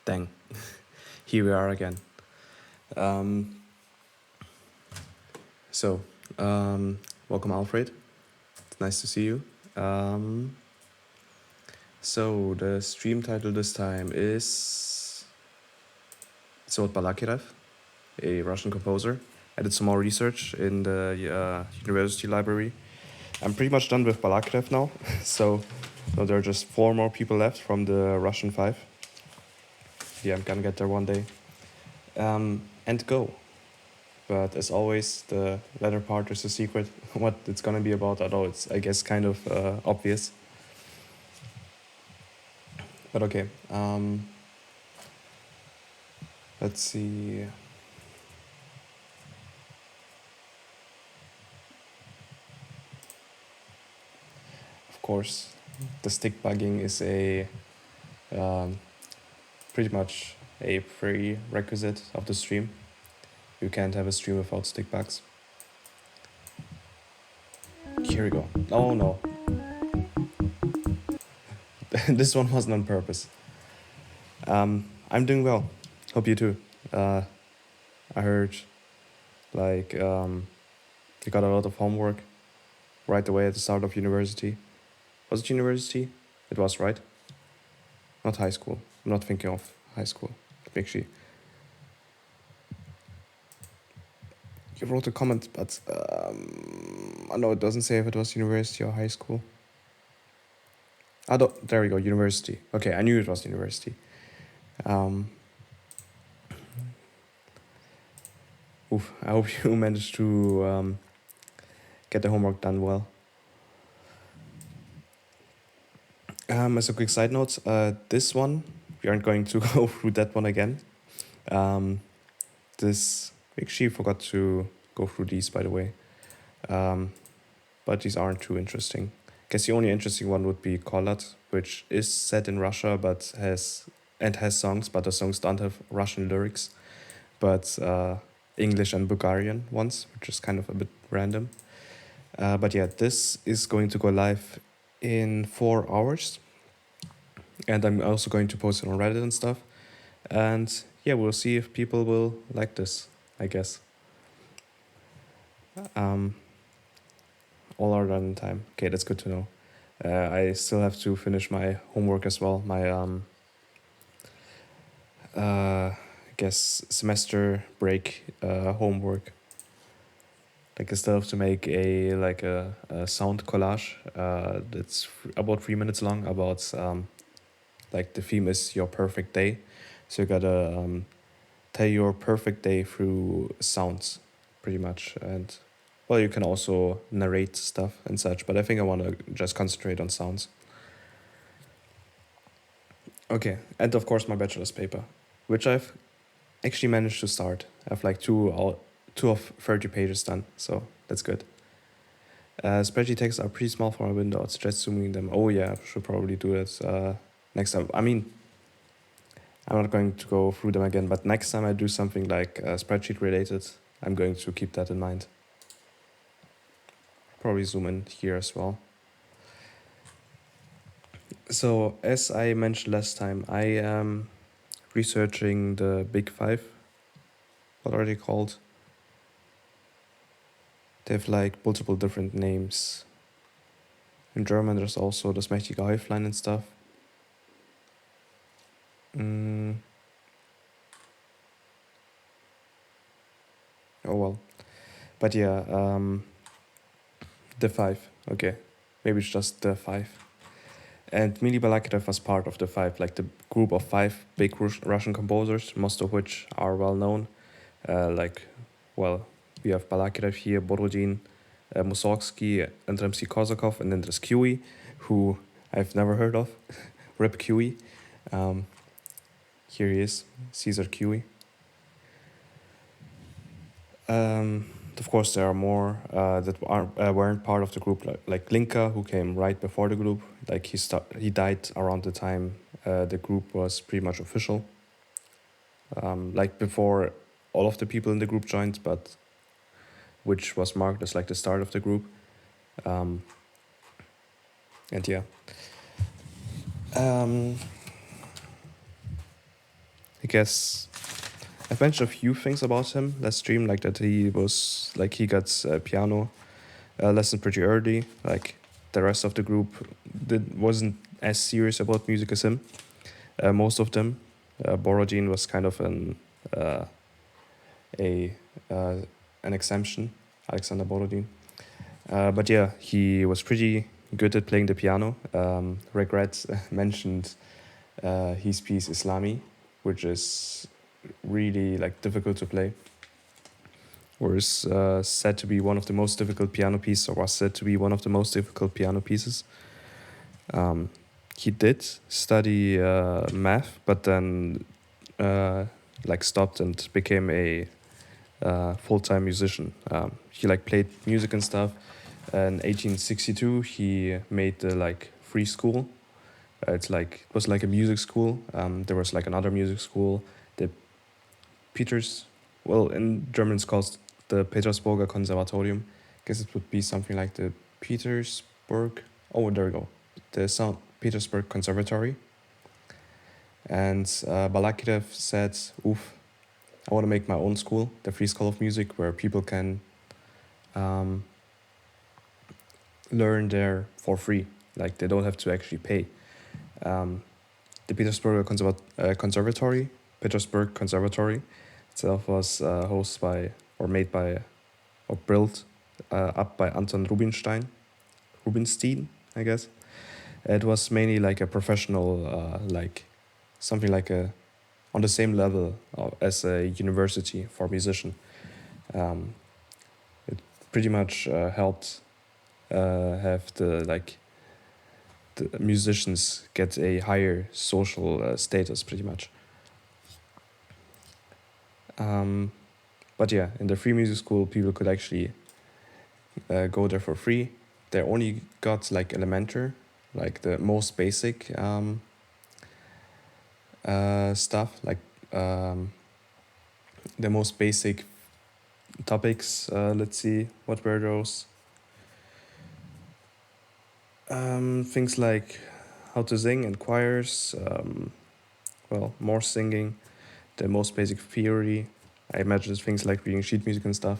Dang, here we are again. Um, so, welcome, Alfred. It's nice to see you. So the stream title this time is Balakirew, a Russian composer. I did some more research in the university library. I'm pretty much done with Balakirew now, so there are just 4 more people left from the Russian 5. Yeah, I'm gonna get there one day. And go. But as always, the latter part is a secret. What it's gonna be about, although it's, I guess, kind of obvious. But okay, let's see. Of course, the stick bugging is a pretty much a prerequisite of the stream. You can't have a stream without stick bugs. Here we go. Oh no. This one wasn't on purpose. I'm doing well. Hope you too. I heard you got a lot of homework right away at the start of university. Was it university? It was, right? Not high school. I'm not thinking of high school. Actually, you wrote a comment, but no, it doesn't say if it was university or high school. There we go, university. Okay, I knew it was university. I hope you managed to get the homework done well. As a quick side note, this one, we aren't going to go through that one again. We actually forgot to go through these, by the way. But these aren't too interesting. I guess the only interesting one would be Kolat, which is set in Russia but has songs, but the songs don't have Russian lyrics, but English and Bulgarian ones, which is kind of a bit random. But yeah, this is going to go live in 4 hours. And I'm also going to post it on Reddit and stuff. And yeah, we'll see if people will like this, I guess. All are done in time. Okay, that's good to know. I still have to finish my homework as well. My I guess semester break homework. Like I still have to make a sound collage. That's about 3 minutes long. About the theme is your perfect day, so you gotta tell your perfect day through sounds, pretty much. And well, you can also narrate stuff and such, but I think I want to just concentrate on sounds. Okay, and of course my bachelor's paper, which I've actually managed to start. I have two of 30 pages done, so that's good. Spreadsheet texts are pretty small for my window. It's just zooming them. Oh yeah, I should probably do it next time. I mean, I'm not going to go through them again, but next time I do something like spreadsheet related, I'm going to keep that in mind. Probably zoom in here as well. So as I mentioned last time, I am researching the Big Five. What are they called? They have multiple different names. In German, there's also das mächtige Häuflein and stuff. Oh well. But yeah, the 5. Okay. Maybe it's just the 5. And Mili Balakirew was part of the 5, the group of 5 big Russian composers, most of which are well known. We have Balakirew here, Borodin, Mussorgsky, and Rimsky-Korsakov, and then there's Kiwi, who I've never heard of. Rip Kiwi. Here he is, Caesar Kiwi. Of course, there are more that weren't part of the group, like Linka, who came right before the group. He died around the time the group was pretty much official. Before all of the people in the group joined, but which was marked as the start of the group. And yeah. guess I've mentioned a few things about him last stream, like that he got piano lesson pretty early. Like the rest of the group wasn't as serious about music as him. Most of them, Borodin was kind of uh, a an exemption, Alexander Borodin. But yeah, he was pretty good at playing the piano. Regret mentioned his piece Islami, which is really like difficult to play, or is said to be one of the most difficult piano pieces, or was said to be one of the most difficult piano pieces. He did study math, but then like stopped and became a full-time musician. He like played music and stuff. In 1862, he made the like free school. It was like a music school. There was like another music school, the Peters. Well, in German it's called the Petersburger Konservatorium. I guess it would be something like the Petersburg. Oh, there we go. The St. Petersburg Conservatory. And Balakirew said, "Oof, I want to make my own school, the Free School of Music, where people can learn there for free. Like they don't have to actually pay." The Petersburg Conservatory itself was hosted by, or made by, or built up by Anton Rubinstein, I guess. It was mainly like a professional, like something like on the same level as a university for musician. It pretty much helped have the musicians get a higher social status, pretty much. But yeah, in the free music school, people could actually go there for free. They only got like elementary, like the most basic stuff, like the most basic topics. Let's see, what were those? Things like how to sing in choirs, more singing, the most basic theory. I imagine things like reading sheet music and stuff.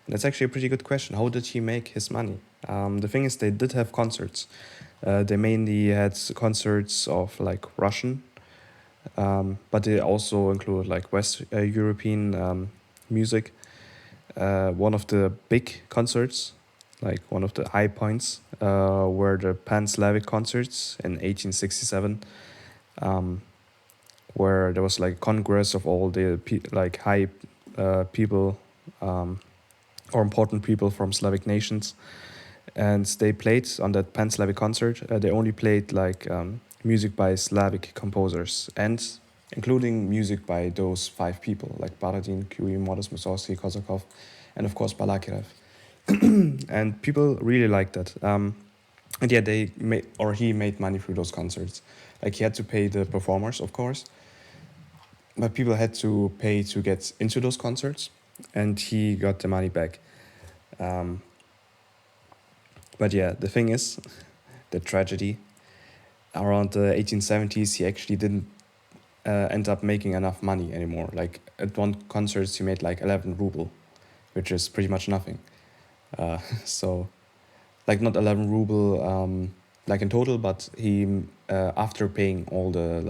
And that's actually a pretty good question. How did he make his money? The thing is, they did have concerts. They mainly had concerts of like Russian, but they also include like West European music. One of the big concerts, like one of the high points, were the Pan-Slavic concerts in 1867, where there was like a congress of all the high people or important people from Slavic nations, and they played on that Pan-Slavic concert. They only played like music by Slavic composers, and including music by those 5 people, like Baradin, Curie, Modest, Mussorgsky, Kosakov, and of course Balakirew. And people really liked that. And yeah, he made money through those concerts. Like he had to pay the performers, of course, but people had to pay to get into those concerts, and he got the money back. But yeah, the thing is, the tragedy, around the 1870s, he actually didn't end up making enough money anymore. Like at one concert, he made like 11 ruble, which is pretty much nothing. So, like not 11 ruble, like in total, but he after paying all the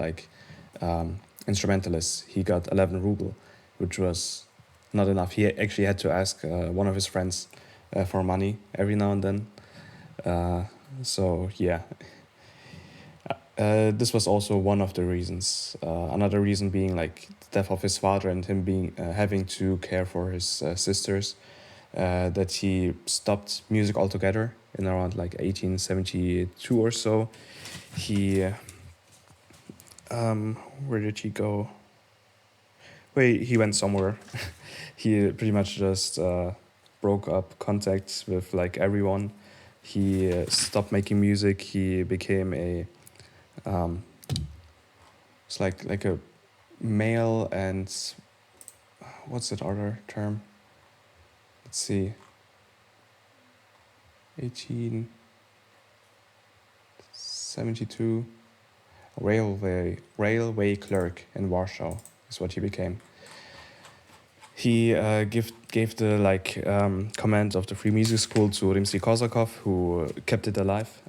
instrumentalists, he got 11 ruble, which was not enough. He actually had to ask one of his friends for money every now and then. So yeah, this was also one of the reasons. Another reason being like the death of his father and him being having to care for his sisters. That he stopped music altogether in around like 1872 or so. He where did he go? Wait, he went somewhere. He pretty much just broke up contacts with like everyone. He stopped making music. He became a it's like a male and what's that other term? Let's see. 1872. railway clerk in Warsaw is what he became. He gave the command of the free music school to Rimsky-Korsakov, who kept it alive.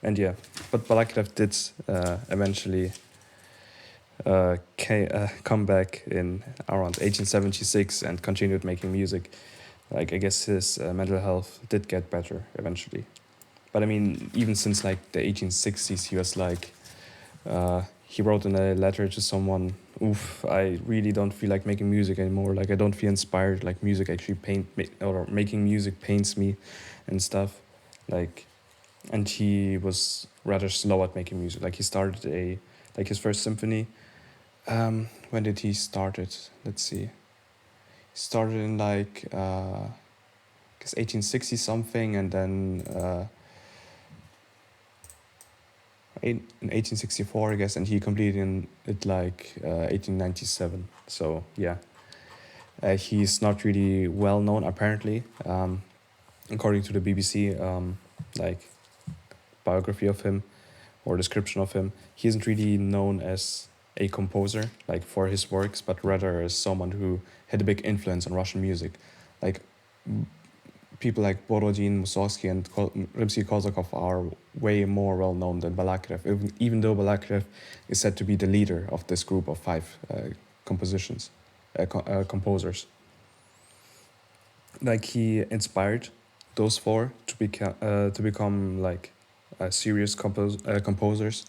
And yeah, but Balakirev did eventually come back in around 1876 and continued making music. Like, I guess his mental health did get better eventually. But I mean, even since like the 1860s, he was like, he wrote in a letter to someone, "Oof, I really don't feel like making music anymore. Like, I don't feel inspired. Like, music actually or making music pains me, and stuff." Like, and he was rather slow at making music. Like, he started his first symphony. When did he start it? Let's see. He started in I guess 1860 something, and then in 1864, I guess, and he completed it 1897. So yeah, he's not really well known apparently. According to the BBC, biography of him or description of him, he isn't really known as a composer like for his works, but rather as someone who had a big influence on Russian music. Like, people like Borodin, Mussorgsky, and Rimsky-Korsakov are way more well known than Balakirev, even though Balakirev is said to be the leader of this group of five composers. Like, he inspired those four to become like serious composers.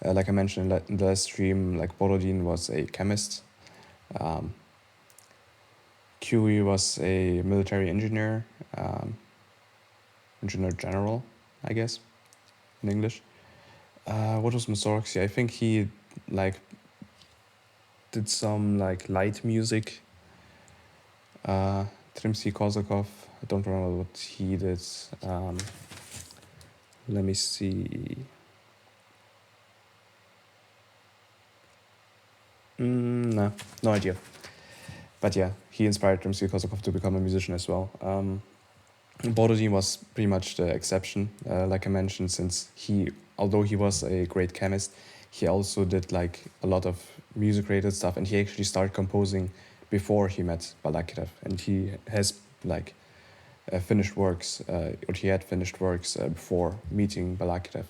Like I mentioned in the last stream, like Borodin was a chemist. Curie was a military engineer, engineer general, I guess, in English. What was Mussorgsky? I think he did some light music. Rimsky-Korsakov, I don't remember what he did. Let me see. No idea. But yeah, he inspired Rimsky-Korsakov to become a musician as well. Borodin was pretty much the exception, like I mentioned, since although he was a great chemist, he also did a lot of music-related stuff, and he actually started composing before he met Balakirev, and he has finished works, or he had finished works before meeting Balakirev,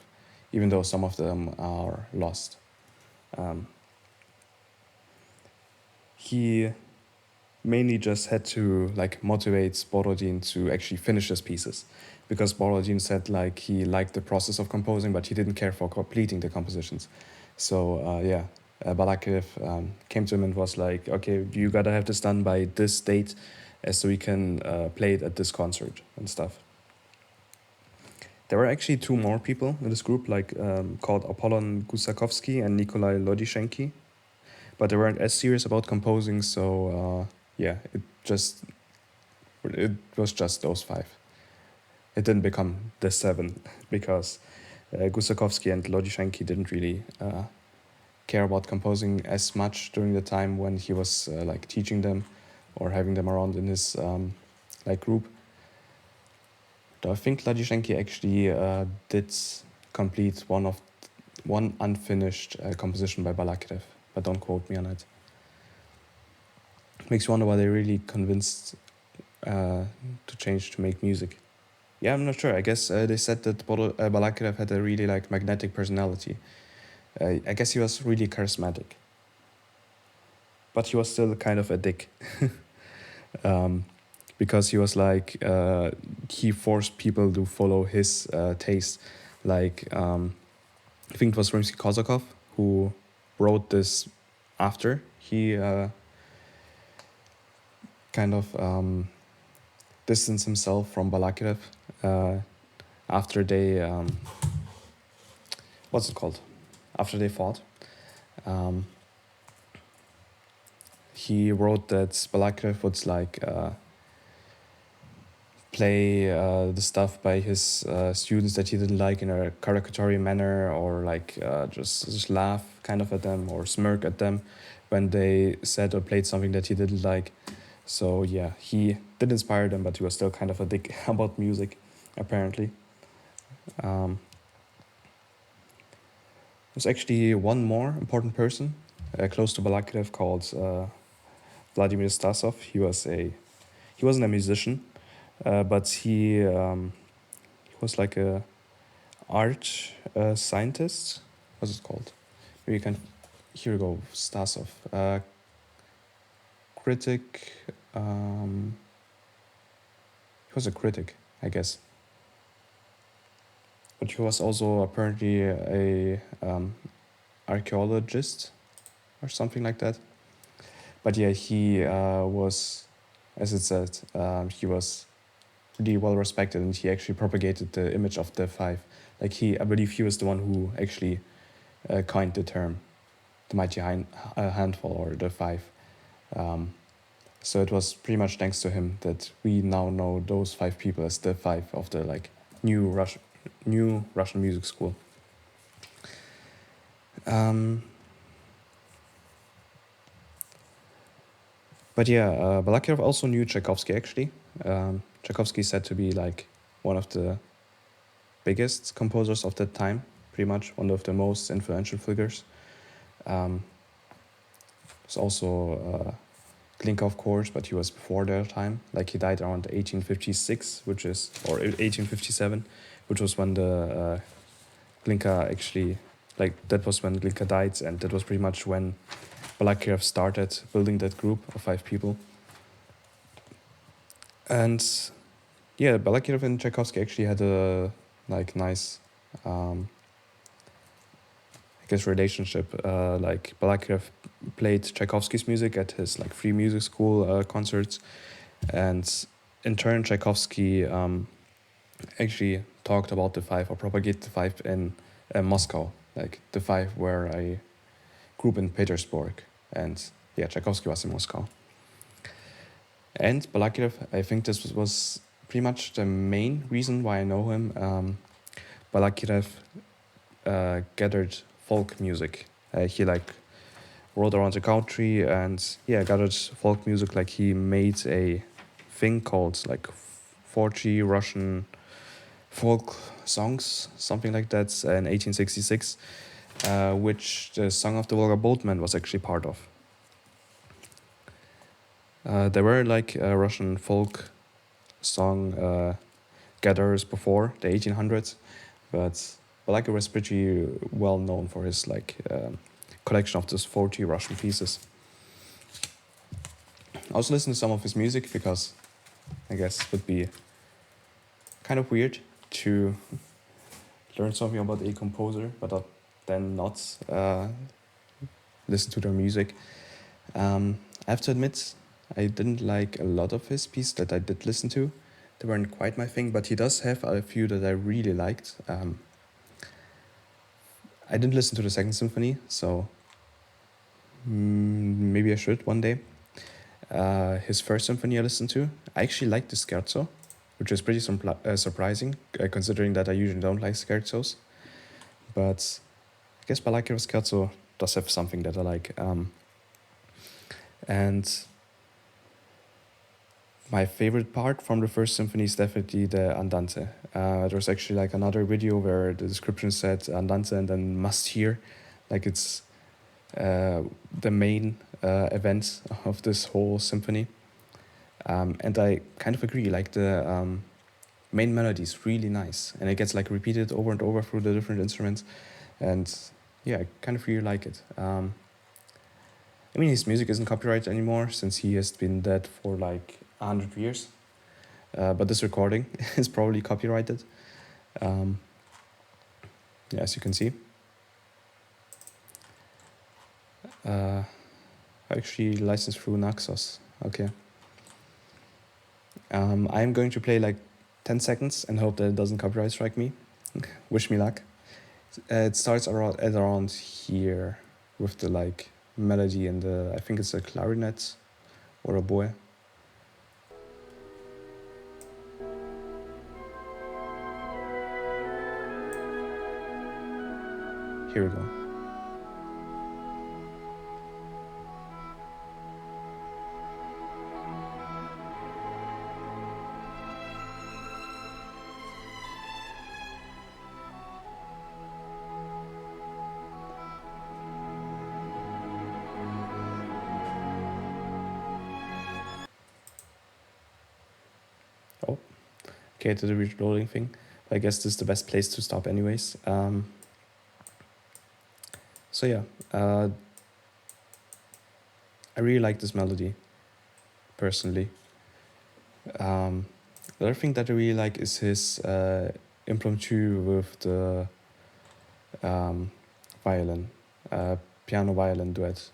even though some of them are lost. He mainly just had to motivate Borodin to actually finish his pieces, because Borodin said he liked the process of composing, but he didn't care for completing the compositions. So Balakirev came to him and was like, "Okay, you gotta have this done by this date, so we can play it at this concert and stuff." There were actually two more people in this group, called Apollon Gusakovsky and Nikolai Lodishenki, but they weren't as serious about composing, so it was just those five. It didn't become the seven, because Gusakovsky and Lodishenki didn't really care about composing as much during the time when he was teaching them or having them around in his group. Though I think Lodishenki actually did complete one unfinished composition by Balakirev, but don't quote me on it. Makes you wonder why they really convinced to change to make music. Yeah, I'm not sure. I guess they said that Balakirev had a really magnetic personality. I guess he was really charismatic, but he was still kind of a dick. Because he was he forced people to follow his taste. I think it was Rimsky-Korsakov who wrote this after he kind of distanced himself from Balakirev after they what's it called? After they fought. He wrote that Balakirev would play the stuff by his students that he didn't like in a caricature manner, or just laugh kind of at them or smirk at them when they said or played something that he didn't like. So yeah, he did inspire them, but he was still kind of a dick about music, apparently. There's actually one more important person close to Balakirew called Vladimir Stasov. He wasn't a musician, but he was like a art scientist. What's it called? Maybe you can. Here we go. Stasov, critic. He was a critic, I guess. But he was also apparently a archaeologist or something like that. But yeah, he was, as it said, he was really well respected, and he actually propagated the image of the five. Like I believe he was the one who actually coined the term, the mighty handful or the five. So it was pretty much thanks to him that we now know those five people as the five of the like new Russian music school. But yeah, Balakirew also knew Tchaikovsky actually. Tchaikovsky is said to be like one of the biggest composers of that time, pretty much one of the most influential figures. There's also Glinka, of course, but he was before their time. Like he died around 1856, or 1857, which was when the Glinka actually, like that was when Glinka died, and that was pretty much when Balakirew started building that group of five people. And yeah, Balakirew and Tchaikovsky actually had a like nice, I guess, relationship. Like Balakirew played Tchaikovsky's music at his like free music school concerts, and in turn Tchaikovsky actually talked about the five or propagated the five in Moscow. Like the five were a group in Petersburg, and yeah, Tchaikovsky was in Moscow. And Balakirew, I think this was pretty much the main reason why I know him. Balakirew gathered folk music. He like rode around the country and yeah, gathered folk music. Like he made a thing called like 40 Russian folk songs, something like that, in 1866, which the Song of the Volga Boatman was actually part of. There were like Russian folk song gatherers before the 1800s, but Balakirew was pretty well known for his like collection of those 40 Russian pieces. I also listened to some of his music because I guess it would be kind of weird to learn something about a composer, but then not listen to their music. I have to admit, I didn't like a lot of his pieces that I did listen to. They weren't quite my thing, but he does have a few that I really liked. I didn't listen to the Second Symphony, so maybe I should one day. His First Symphony I listened to. I actually liked the scherzo, which is pretty surprising, considering that I usually don't like scherzos. But I guess Balakirev's scherzo does have something that I like. And my favorite part from the First Symphony is definitely the Andante. There's actually like another video where the description said Andante and then must hear. Like it's the main event of this whole symphony. And I kind of agree, like the main melody is really nice. And it gets like repeated over and over through the different instruments. And yeah, I kind of really like it. I mean, his music isn't copyrighted anymore since he has been dead for like 100 years. But this recording is probably copyrighted. Yeah, as you can see. Actually licensed through Naxos. Okay. I'm going to play like 10 seconds and hope that it doesn't copyright strike me. Wish me luck. It starts at around here with the like melody and the, I think it's a clarinet or a oboe. Here we go. Okay, to the reloading thing. I guess this is the best place to stop anyways. So yeah, I really like this melody, personally. The other thing that I really like is his impromptu with the violin, piano violin duet.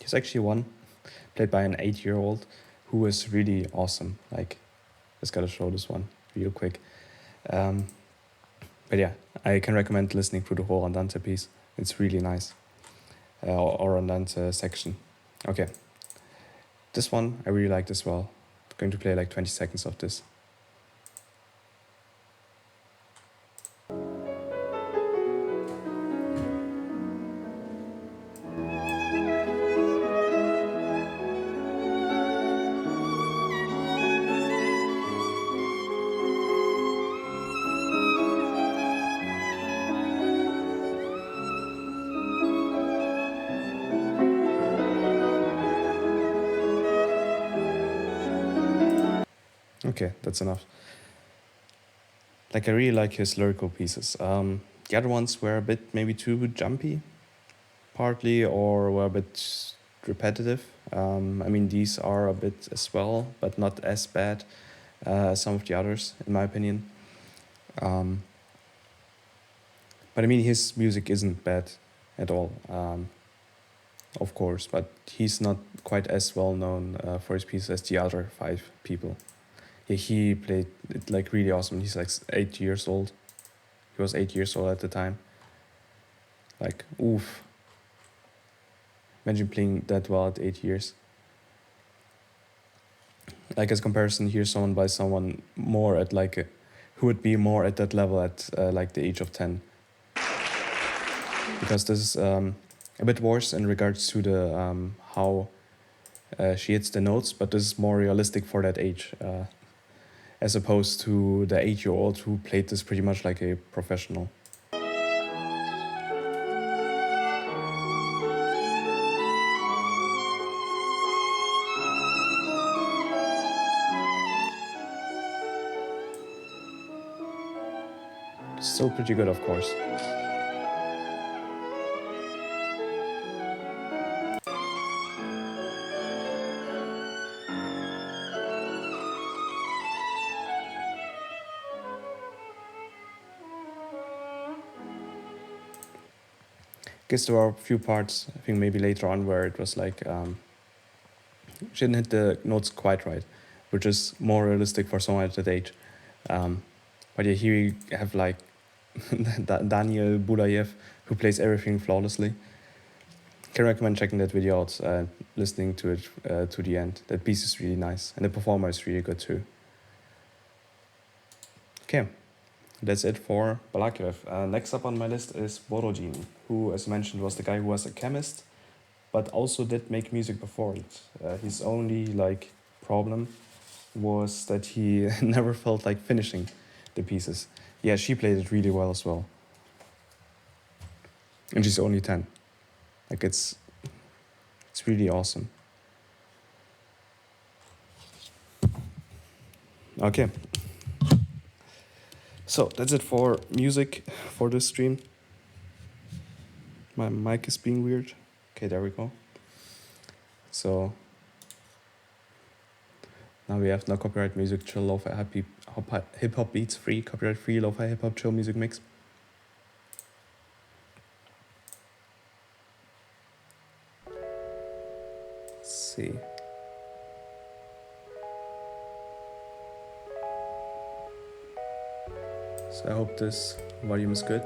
He's actually one, played by an 8-year-old, who is really awesome. Like, just gotta show this one real quick. But yeah, I can recommend listening to the whole Andante piece. It's really nice. Or Andante section. Okay. This one I really liked as well. I'm going to play like 20 seconds of this. Okay, that's enough. Like, I really like his lyrical pieces. The other ones were a bit maybe too jumpy, partly, or were a bit repetitive. I mean, these are a bit as well, but not as bad as some of the others, in my opinion. But I mean, his music isn't bad at all, of course, but he's not quite as well known for his pieces as the other 5 people. Yeah, he played it like really awesome. He's like 8 years old. He was 8 years old at the time. Like, oof. Imagine playing that well at 8 years. Like, as comparison, here's someone by someone more at like who would be more at that level at like the age of 10. Because this is a bit worse in regards to the how she hits the notes, but this is more realistic for that age. As opposed to the 8-year-old who played this pretty much like a professional. Still pretty good, of course. Guess there are a few parts, I think maybe later on, where it was like she didn't hit the notes quite right, which is more realistic for someone at that age. But yeah, here we have like Daniel Bulayev, who plays everything flawlessly. Can recommend checking that video out, listening to it to the end. That piece is really nice, and the performer is really good too. Okay, that's it for Balakirew. Next up on my list is Borodin, who, as mentioned, was the guy who was a chemist, but also did make music before it. His only like problem was that he never felt like finishing the pieces. Yeah, she played it really well as well. And she's only 10. Like, it's really awesome. Okay. So that's it for music for this stream. My mic is being weird. Okay, there we go. So now we have no copyright music, chill, lo-fi, hip hop beats, free, copyright free, lo-fi, hip hop, chill music mix. Let's see. So I hope this volume is good.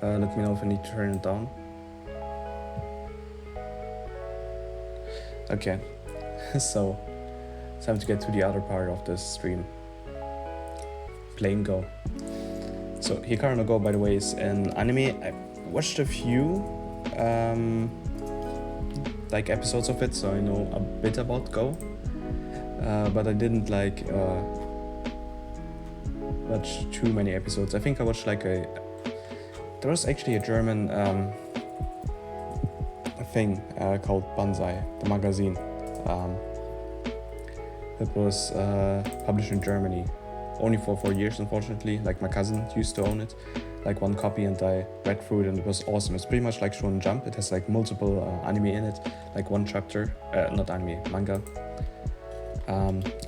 Let me know if I need to turn it down. Okay, so it's time to get to the other part of this stream. Playing Go. So Hikaru no Go, by the way, is an anime. I watched a few like episodes of it, so I know a bit about Go. But I didn't like watch too many episodes. I think I watched like there was actually a German thing called Banzai, the magazine. It was published in Germany, only for 4 years, unfortunately. Like, my cousin used to own it, like one copy, and I read through it, and it was awesome. It's pretty much like Shonen Jump. It has like multiple anime in it, like one chapter, not anime, manga.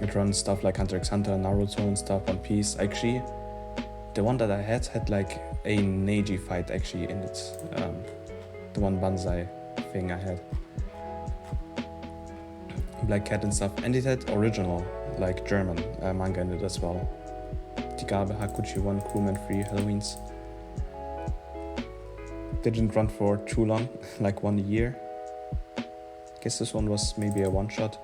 It runs stuff like Hunter x Hunter, Naruto and stuff, One Piece. Actually, the one that I had like a Neji fight actually in it. The one Banzai thing I had. Black Cat and stuff. And it had original, like German manga in it as well. Die Gabe, Hakuchi 1, Crewman 3, Halloweens. Didn't run for too long, like 1 year. Guess this one was maybe a one-shot.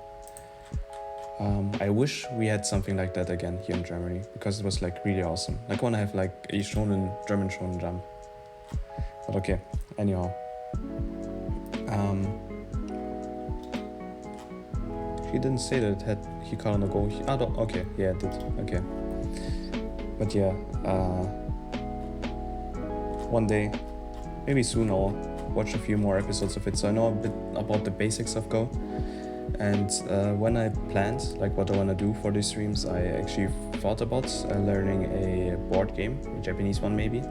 I wish we had something like that again here in Germany, because it was like really awesome. Like, I wanna have like a German Shonen Jump. But okay, anyhow. She didn't say that it had Hikaru no Go. Okay, yeah, it did. Okay. But yeah, one day, maybe soon, I'll watch a few more episodes of it, so I know a bit about the basics of Go. And when I planned like what I want to do for these streams, I actually thought about learning a board game, a Japanese one maybe.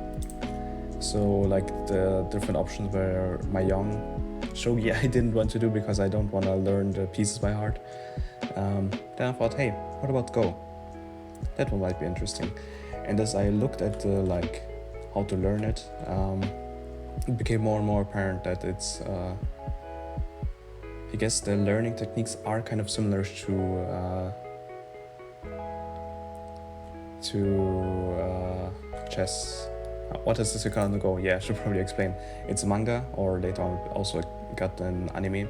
So like the different options were Mahjong, shogi I didn't want to do because I don't want to learn the pieces by heart. Then I thought, hey, what about Go? That one might be interesting. And as I looked at the like how to learn it, it became more and more apparent that it's I guess the learning techniques are kind of similar to chess. What is this Hikaru no Go? Yeah, I should probably explain. It's a manga, or later on also got an anime.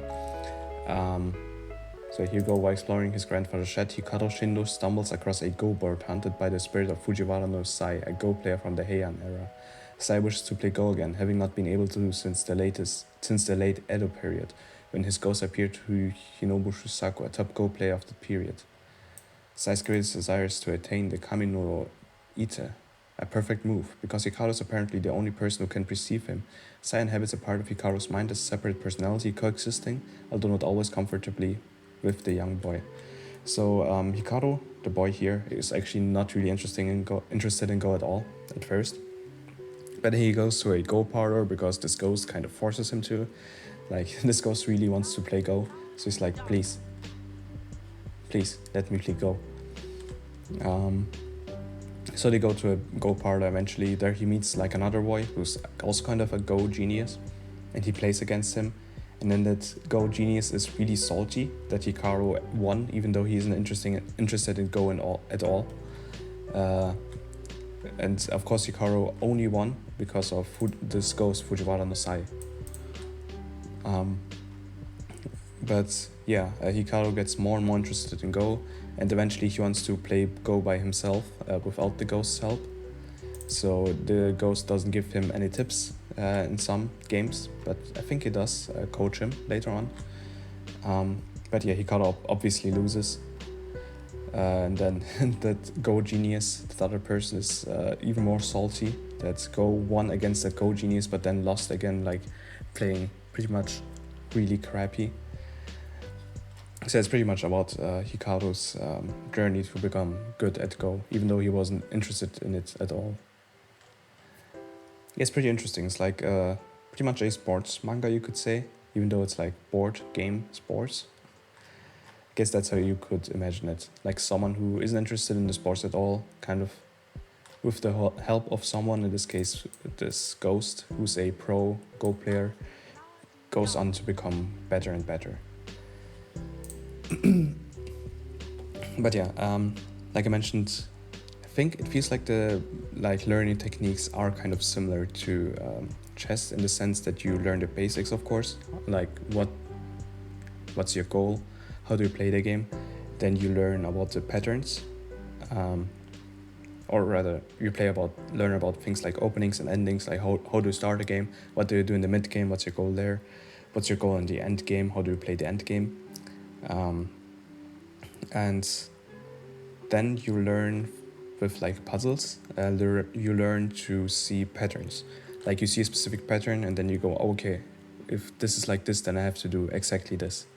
So here you go. While exploring his grandfather's shed, Hikaru Shindo stumbles across a Go board hunted by the spirit of Fujiwara no Sai, a Go player from the Heian era. Sai wishes to play Go again, having not been able to since the late Edo period, when his ghost appeared to Hinobu Shusaku, a top Go player of the period. Sai's greatest desire is to attain the Kami no Ite, a perfect move. Because Hikaru is apparently the only person who can perceive him, Sai inhabits a part of Hikaru's mind as a separate personality, coexisting, although not always comfortably, with the young boy. So Hikaru, the boy here, is actually not really interested in Go at all at first. But he goes to a Go parlor because this ghost kind of forces him to. Like, this ghost really wants to play Go, so he's like, please, let me play Go. So they go to a Go parlor eventually. There he meets like another boy who's also kind of a Go genius, and he plays against him. And then that Go genius is really salty that Hikaru won, even though he isn't interested in Go at all. And of course Hikaru only won because of this ghost Fujiwara no Sai. But yeah, Hikaru gets more and more interested in Go, and eventually he wants to play Go by himself without the ghost's help. So the ghost doesn't give him any tips in some games, but I think he does coach him later on. But yeah, Hikaru obviously loses. And then that Go genius, that other person, is even more salty. That Go won against that Go genius, but then lost again, like playing pretty much really crappy. So it's pretty much about Hikaru's journey to become good at Go, even though he wasn't interested in it at all. Yeah, it's pretty interesting. It's like pretty much a sports manga, you could say, even though it's like board game sports. I guess that's how you could imagine it. Like someone who isn't interested in the sports at all, kind of with the help of someone, in this case this ghost, who's a pro Go player, goes on to become better and better. But yeah, like I mentioned, I think it feels like the learning techniques are kind of similar to chess, in the sense that you learn the basics, of course, like what's your goal, how do you play the game, then you learn about the patterns, or rather you learn about things like openings and endings, like how do you start a game, what do you do in the mid game, what's your goal there, what's your goal in the end game, how do you play the end game. And then you learn with like puzzles, you learn to see patterns. Like you see a specific pattern and then you go, okay, if this is like this, then I have to do exactly this.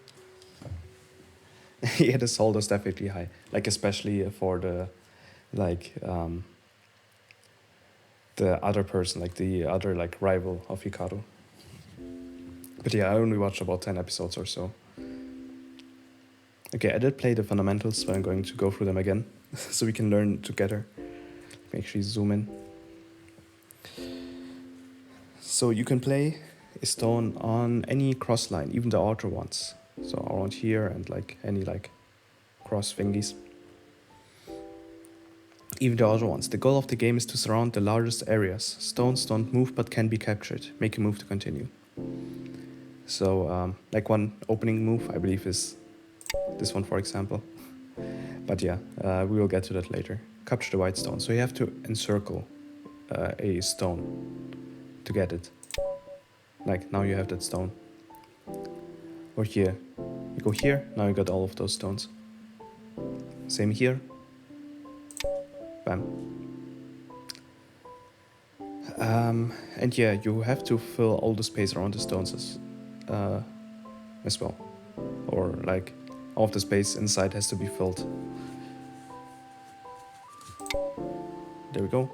Yeah, the sold is definitely high. Like especially for the other person, like the other like rival of Hikaru. But yeah, I only watched about 10 episodes or so. Okay, I did play the fundamentals, so I'm going to go through them again so we can learn together. Make sure you zoom in. So you can play a stone on any cross line, even the outer ones. So around here and like any like cross thingies. Even the other ones. The goal of the game is to surround the largest areas. Stones don't move but can be captured. Make a move to continue. So like one opening move, I believe, is this one, for example. But yeah, we will get to that later. Capture the white stone. So you have to encircle a stone to get it. Like now you have that stone. Or here. You go here, now you got all of those stones. Same here. Bam. And yeah, you have to fill all the space around the stones as well. Or like all of the space inside has to be filled. There we go.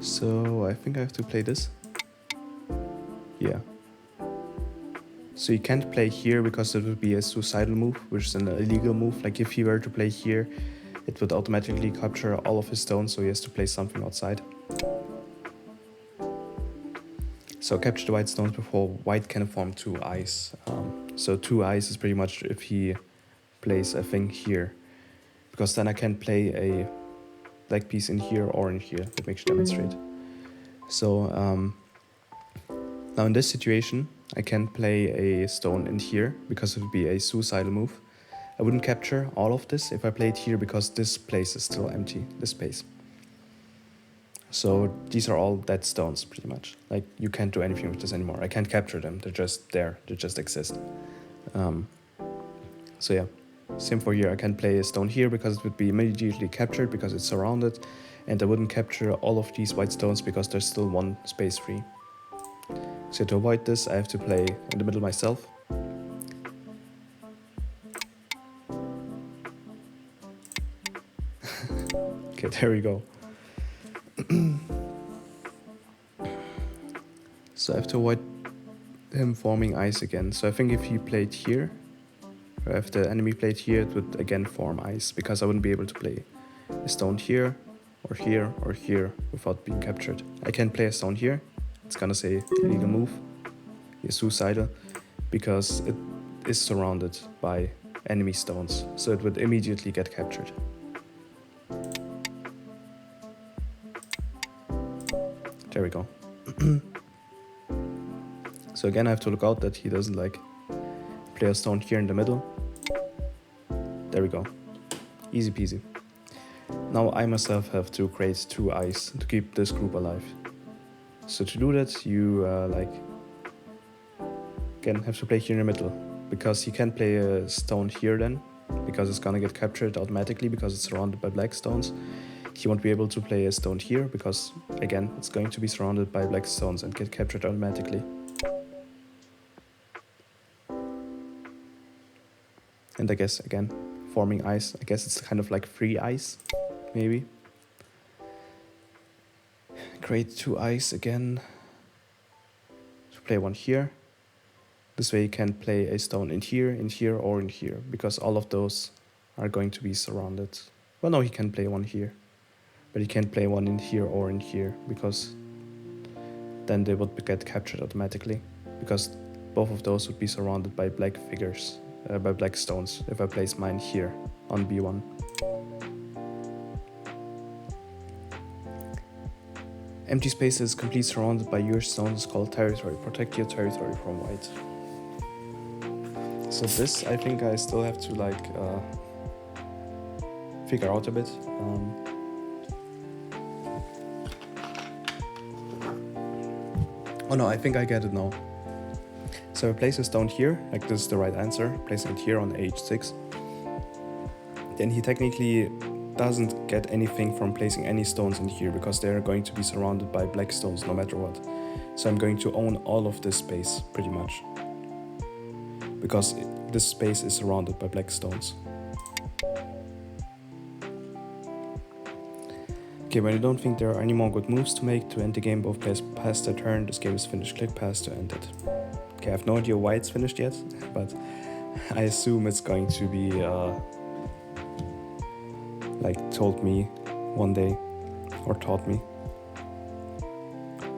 So I think I have to play this. Yeah. So you can't play here because it would be a suicidal move, which is an illegal move. Like if he were to play here, it would automatically capture all of his stones, so he has to play something outside. So capture the white stones before white can form two eyes. So two eyes is pretty much if he plays a thing here. Because then I can play a black piece in here or in here. That makes you demonstrate. So now in this situation, I can play a stone in here because it would be a suicidal move. I wouldn't capture all of this if I played here because this place is still empty, this space. So these are all dead stones pretty much. Like you can't do anything with this anymore. I can't capture them, they're just there, they just exist. So yeah, same for here. I can play a stone here because it would be immediately captured because it's surrounded, and I wouldn't capture all of these white stones because there's still one space free. So to avoid this, I have to play in the middle myself. Okay, there we go. So I have to avoid him forming ice again. So I think if he played here, or if the enemy played here, it would again form ice, because I wouldn't be able to play a stone here, or here, or here without being captured. I can play a stone here. It's gonna say illegal move. He's suicidal, because it is surrounded by enemy stones, so it would immediately get captured. There we go. So again, I have to look out that he doesn't like play a stone here in the middle. There we go. Easy peasy. Now I myself have to create two eyes to keep this group alive. So to do that, you again have to play here in the middle, because he can't play a stone here then, because it's gonna get captured automatically because it's surrounded by black stones. He won't be able to play a stone here because again it's going to be surrounded by black stones and get captured automatically. And I guess again, forming ice, I guess it's kind of like free ice, maybe. Create two ice again. To play one here. This way you can play a stone in here, or in here, because all of those are going to be surrounded. Well, no, he can play one here, but he can't play one in here or in here, because then they would get captured automatically, because both of those would be surrounded by black figures, by black stones, if I place mine here on B1. Empty space is completely surrounded by your stones, is called territory. Protect your territory from white. So this, I think I still have to like figure out a bit. Oh no, I think I get it now. So I place a stone here, like this is the right answer, placing it here on H6. Then he technically doesn't get anything from placing any stones in here because they're going to be surrounded by black stones no matter what. So I'm going to own all of this space pretty much, because this space is surrounded by black stones. Okay, when you don't think there are any more good moves to make to end the game, both players pass their turn, this game is finished, click pass to end it. Okay, I have no idea why it's finished yet, but I assume it's going to be like told me one day, or taught me.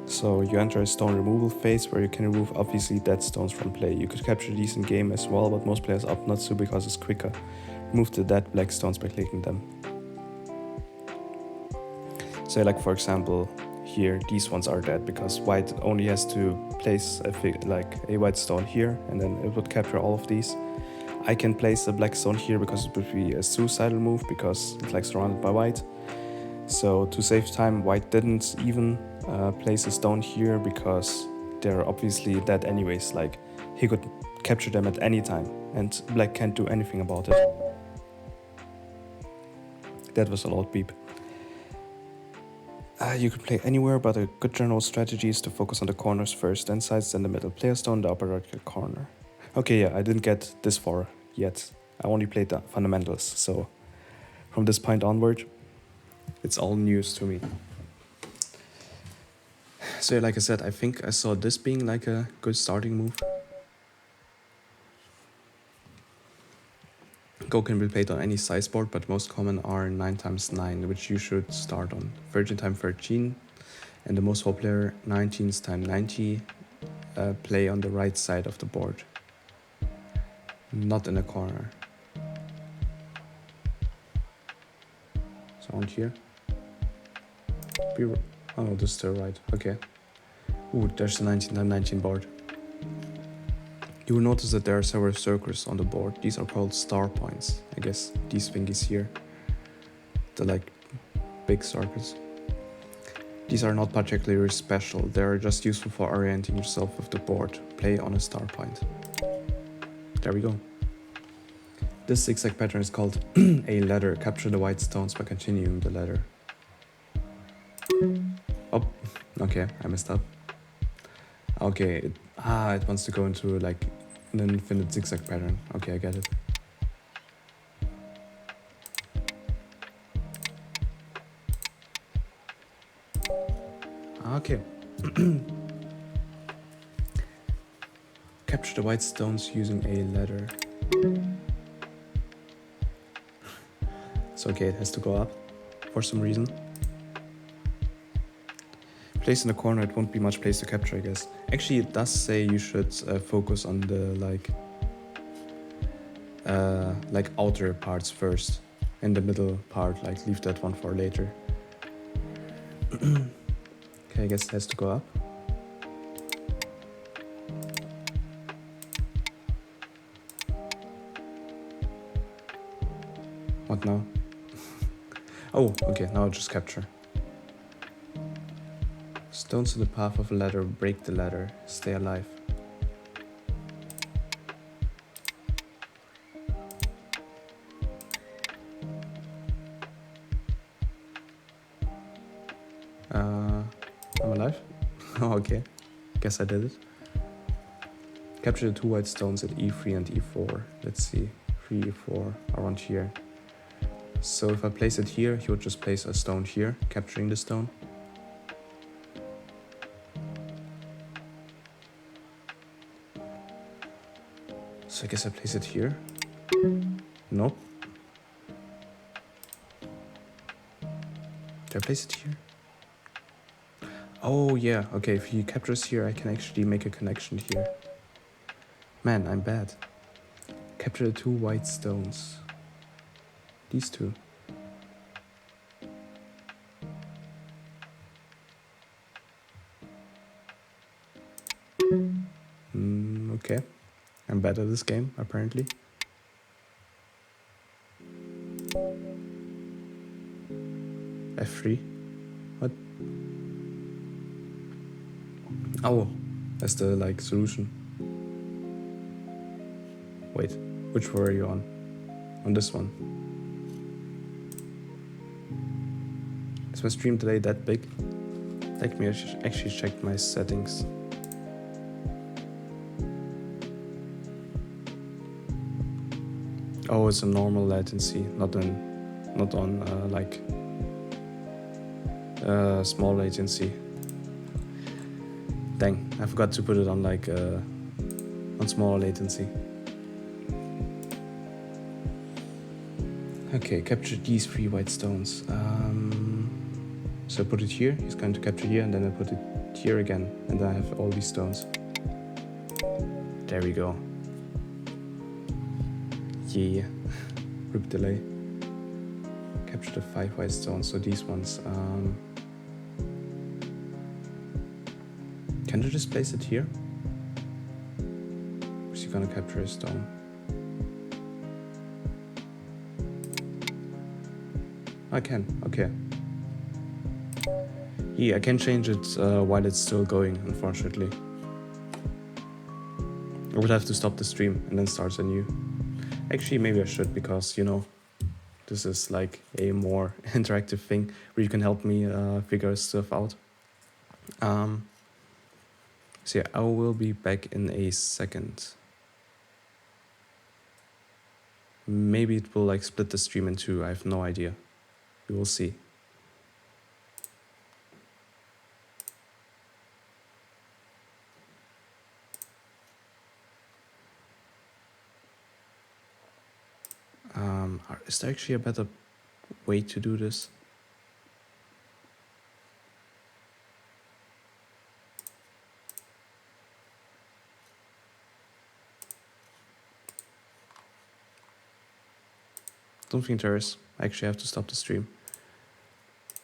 So you enter a stone removal phase where you can remove obviously dead stones from play. You could capture these in game as well, but most players opt not to because it's quicker. Remove the dead black stones by clicking them. So like for example, here these ones are dead because white only has to place a white stone here, and then it would capture all of these. I can place a black stone here because it would be a suicidal move because it's like surrounded by white. So to save time, white didn't even place a stone here because they're obviously dead anyways. Like he could capture them at any time and black can't do anything about it. That was a loud beep. You could play anywhere, but a good general strategy is to focus on the corners first, then sides, then the middle. Play a stone in the upper right corner. Okay, yeah, I didn't get this far yet. I only played the fundamentals, so from this point onward, it's all news to me. So like I said, I think I saw this being like a good starting move. Go can be played on any size board, but most common are 9x9, which you should start on. 13x13, and the most popular 19x90 play on the right side of the board, not in a corner. So on here. Oh no, this is still right. Okay. Ooh, there's the 19x19 board. You will notice that there are several circles on the board. These are called star points. I guess these thingies here. They're like big circles. These are not particularly special. They are just useful for orienting yourself with the board. Play on a star point. There we go. This zigzag pattern is called a ladder. Capture the white stones by continuing the ladder. Oh, okay, I messed up. Okay, it wants to go into like an infinite zigzag pattern. Okay, I get it. Okay. Capture the white stones using a ladder. So okay, it has to go up for some reason. Place in the corner, it won't be much place to capture, I guess. Actually, it does say you should focus on the like outer parts first, and the middle part, like leave that one for later. Okay, I guess it has to go up. What now? Oh, okay, now just capture. Stones in the path of a ladder, break the ladder, stay alive. I'm alive? Oh, okay, guess I did it. Capture the two white stones at E3 and E4. Let's see, 3, E4, around here. So if I place it here, he would just place a stone here, capturing the stone. So I guess I place it here. Nope. Did I place it here? Oh yeah, okay, if he captures here, I can actually make a connection here. Man, I'm bad. Capture the two white stones. These two. Okay. I'm bad at this game, apparently. F3. What? Oh, that's the like solution. Wait, which were you on? On this one. Is my stream delay that big? Let me actually check my settings. Oh, it's a normal latency, not on like small latency. Dang, I forgot to put it on like on smaller latency. Okay, capture these 3 white stones. So I put it here, he's going to capture here, and then I put it here again, and then I have all these stones. There we go. Yeah, rip delay. Capture the 5 white stones, so these ones. Can I just place it here? Or is he gonna capture a stone? I can, okay. Yeah, I can change it while it's still going, unfortunately. I would have to stop the stream and then start anew. Actually, maybe I should, because, you know, this is like a more interactive thing where you can help me figure stuff out. So yeah, I will be back in a second. Maybe it will like split the stream in 2, I have no idea. We will see. Is there actually a better way to do this? Don't think there is. I actually have to stop the stream.